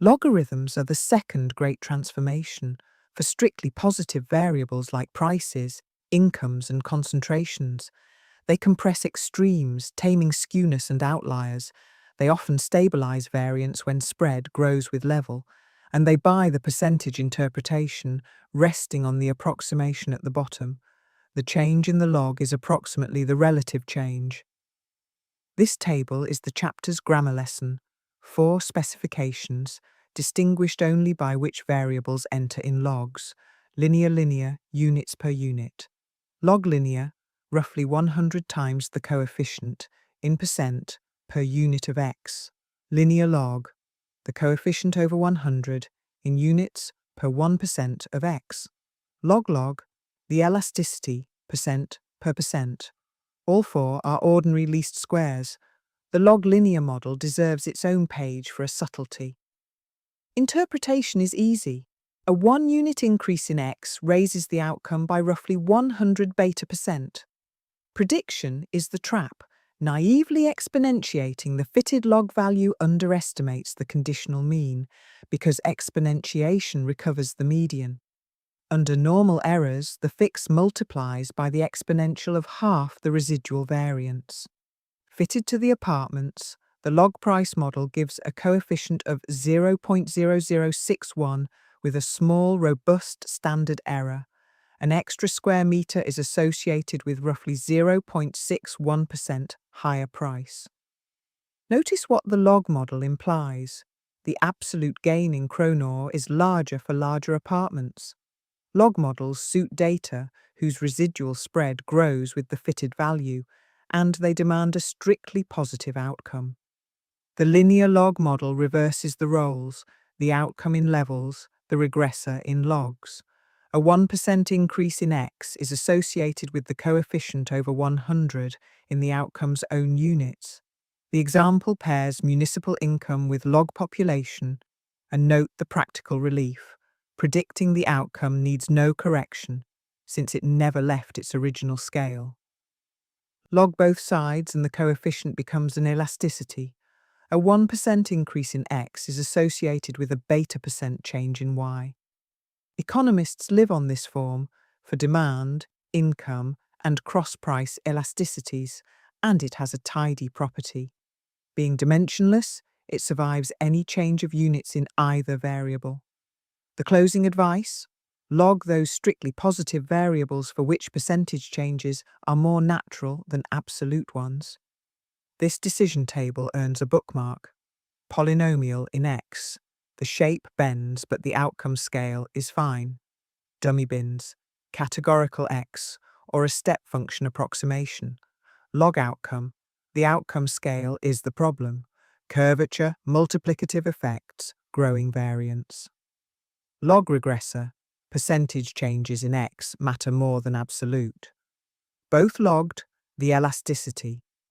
Logarithms are the second great transformation for strictly positive variables like prices, incomes, and concentrations. They compress extremes, taming skewness and outliers. They often stabilize variance when spread grows with level, and they buy the percentage interpretation, resting on the approximation at the bottom. The change in the log is approximately the relative change. This table is the chapter's grammar lesson. 4 specifications, distinguished only by which variables enter in logs. Linear, units per unit. Log linear, roughly 100 times the coefficient, in percent, per unit of x. Linear log, the coefficient over 100, in units per 1% of x. Log, the elasticity, percent per percent. All 4 are ordinary least squares. The log linear model deserves its own page for a subtlety. Interpretation is easy. A 1-unit increase in x raises the outcome by roughly 100 beta%. Prediction is the trap. Naively exponentiating the fitted log value underestimates the conditional mean because exponentiation recovers the median. Under normal errors, the fix multiplies by the exponential of half the residual variance. Fitted to the apartments, the log price model gives a coefficient of 0.0061 with a small, robust standard error. An extra square meter is associated with roughly 0.61% higher price. Notice what the log model implies. The absolute gain in Chronor is larger for larger apartments. Log models suit data whose residual spread grows with the fitted value, and they demand a strictly positive outcome. The linear log model reverses the roles, the outcome in levels, the regressor in logs. A 1% increase in x is associated with the coefficient over 100 in the outcome's own units. The example pairs municipal income with log population, and note the practical relief. Predicting the outcome needs no correction, since it never left its original scale. Log both sides and the coefficient becomes an elasticity. A 1% increase in x is associated with a beta% change in y. Economists live on this form for demand, income, and cross-price elasticities, and it has a tidy property. Being dimensionless, it survives any change of units in either variable. The closing advice? Log those strictly positive variables for which percentage changes are more natural than absolute ones. This decision table earns a bookmark. Polynomial in x. The shape bends, but the outcome scale is fine. Dummy bins. Categorical x, or a step function approximation. Log outcome. The outcome scale is the problem. Curvature, multiplicative effects, growing variance. Log regressor. Percentage changes in x matter more than absolute. Both logged, the elasticity.